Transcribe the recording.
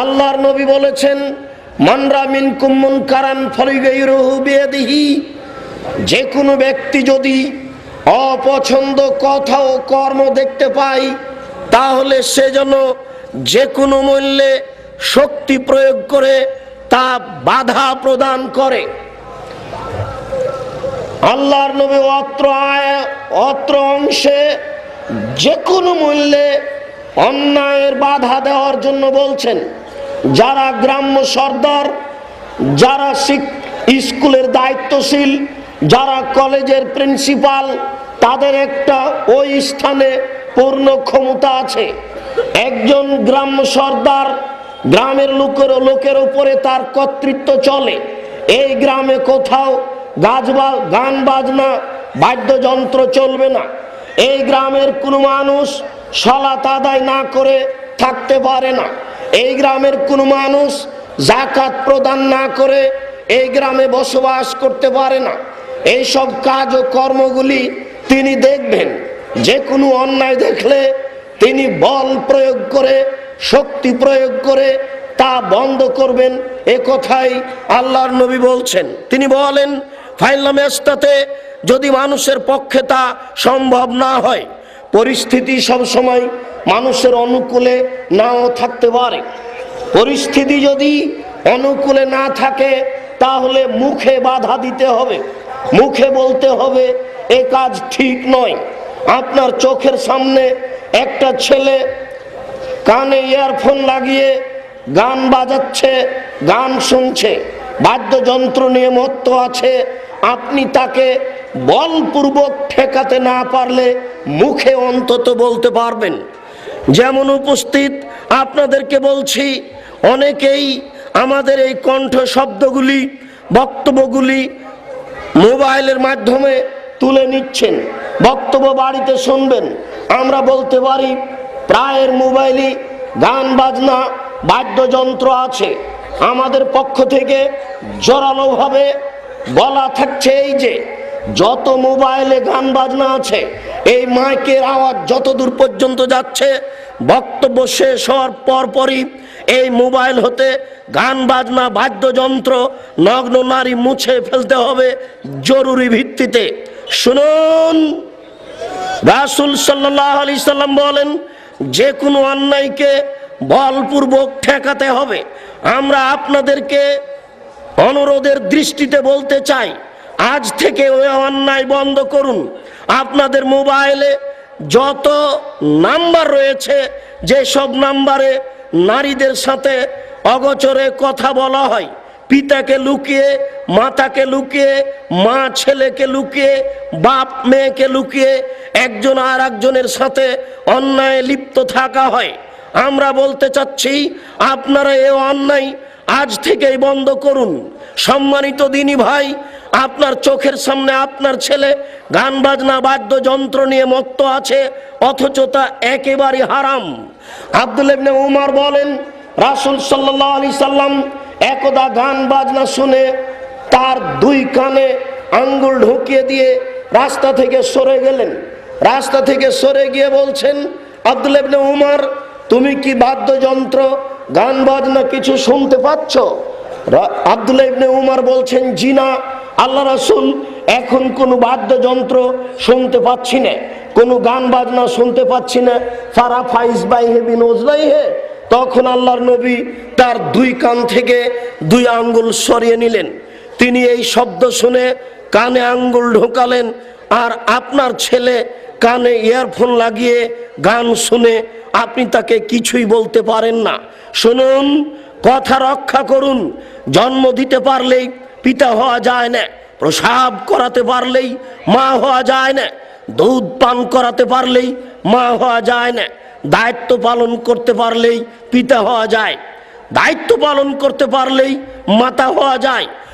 আল্লাহর নবী বলেছেন, মান রা মিনকুম মুনকারান ফালিগাইরুহু বিয়াদিহি, যে কোনো ব্যক্তি যদি অপছন্দ কথা ও কর্ম দেখতে পায়, তাহলে সে যেন যে কোনো মূল্যে শক্তি প্রয়োগ করে তা বাধা প্রদান করে। আল্লাহর নবী অত্র অংশে যে কোনো মূল্যে অন্যায়ের বাধা দেওয়ার জন্য বলছেন। যারা গ্রাম্য সর্দার, যারা স্কুলের দায়িত্বশীল, যারা কলেজের প্রিন্সিপাল, তাদের একটা ওই স্থানে পূর্ণ ক্ষমতা আছে। একজন গ্রাম্য সর্দার, গ্রামের লোকের উপরে তার কর্তৃত্ব চলে। এই গ্রামে কোথাও গান বাজনা বাদ্যযন্ত্র চলবে না। এই গ্রামের কোনো মানুষ সালাত আদায় না করে থাকতে পারে না। এই গ্রামের কোনো মানুষ যাকাত প্রদান না করে এই গ্রামে বসবাস করতে পারে না। এই সব কাজ ও কর্মগুলি তিনি দেখবেন। যে কোনো অন্যায় দেখলে তিনি বল প্রয়োগ করে, শক্তি প্রয়োগ করে তা বন্ধ করবেন। এ কথাই আল্লাহর নবী বলছেন। তিনি বলেন, ফাইলাম ইস্তাতে, যদি মানুষের পক্ষে তা সম্ভব না হয়, পরিস্থিতি সব সময় মানুষের অনুকূলে নাও থাকতে পারে। পরিস্থিতি যদি অনুকূলে না থাকে, তাহলে মুখে বাধা দিতে হবে, মুখে বলতে হবে এ কাজ ঠিক নয়। আপনার চোখের সামনে একটা ছেলে কানে ইয়ারফোন লাগিয়ে গান বাজাচ্ছে, গান শুনছে, বাদ্যযন্ত্র নিয়ে মত্ত আছে, আপনি তাকে বলপূর্বক ঠেকাতে না পারলে মুখে অন্তত বলতে পারবেন। যেমন উপস্থিত আপনাদেরকে বলছি, অনেকেই আমাদের এই কণ্ঠ শব্দগুলি, বক্তব্যগুলি মোবাইলের মাধ্যমে তুলে নিচ্ছেন, বক্তব্য বাড়িতে শুনবেন। আমরা বলতে পারি প্রায়ের মোবাইলই গান বাজনা বাদ্যযন্ত্র আছে। আমাদের পক্ষ থেকে জোরালোভাবে বলা থাকছে, এই যে যত মোবাইলে গান বাজনা আছে, এই মাইকের আওয়াজ যত দূর পর্যন্ত যাচ্ছে, বক্তব্য শেষ হওয়ার পরপরই এই মোবাইল হতে গান বাজনা বাদ্যযন্ত্র, নগ্ন নারী মুছে ফেলতে হবে জরুরি ভিত্তিতে। শুনুন, রাসূল সাল্লাল্লাহু আলাইহি সাল্লাম বলেন, যে কোনো অন্যায়কে বলপূর্বক ঠেকাতে হবে। আমরা আপনাদেরকে অনুরোধের দৃষ্টিতে বলতে চাই, আজ থেকে ওই অন্যায় বন্ধ করুন। আপনাদের মোবাইলে যত নাম্বার রয়েছে, যে সব নাম্বারে নারীদের সাথে অগোচরে কথা বলা হয়, পিতাকে লুকিয়ে, মাতাকে লুকিয়ে, মা ছেলেকে লুকিয়ে, বাপ মেয়েকে লুকিয়ে একজন আর একজনের সাথে অন্যায় লিপ্ত থাকা হয়, আমরা বলতে চাচ্ছি আপনারা এ অন্যায় আজ থেকেই বন্ধ করুন। সম্মানিত দিনী ভাই, আপনার চোখের সামনে আপনার ছেলে গান বাজনা বাদ্যযন্ত্র নিয়ে মত্ত আছে, অথচ তা একেবারে হারাম। আব্দুল্লাহ ইবনে উমর বলেন, রাসূল সাল্লাল্লাহু আলাইহি সাল্লাম একদা গান বাজনা শুনে তার দুই কানে আঙ্গুল ঢুকিয়ে দিয়ে রাস্তা থেকে সরে গেলেন। রাস্তা থেকে সরে গিয়ে বলছেন, আব্দুল্লাহ ইবনে উমর, তুমি কি বাদ্যযন্ত্র গান বাজনা কিছু শুনতে পাচ্ছ? আব্দুল্লাহ ইবনে উমর বলছেন, জি না আল্লাহ রাসূল, এখন কোনো বাদ্যযন্ত্র শুনতে পাচ্ছি না, কোনো গান বাজনা শুনতে পাচ্ছি না। ফারা ফাইজ বাইহে বিন ওজলাইহে, তখন আল্লাহর নবী তার দুই কান থেকে দুই আঙ্গুল সরিয়ে নিলেন। তিনি এই শব্দ শুনে কানে আঙ্গুল ঢোকালেন, আর আপনার ছেলে কানে ইয়ারফোন লাগিয়ে গান শুনে আপনি তাকে কিছুই বলতে পারেন না। শুনুন, কথা রক্ষা করুন। জন্ম দিতে পারলেই পিতা হওয়া যায় না, প্রসাব করাতে পারলেই মা হওয়া যায় না, দুধ পান করাতে পারলেই মা হওয়া যায় না, দায়িত্ব পালন করতে পারলেই পিতা হওয়া যায়, দায়িত্ব পালন করতে পারলেই মাতা হওয়া যায়।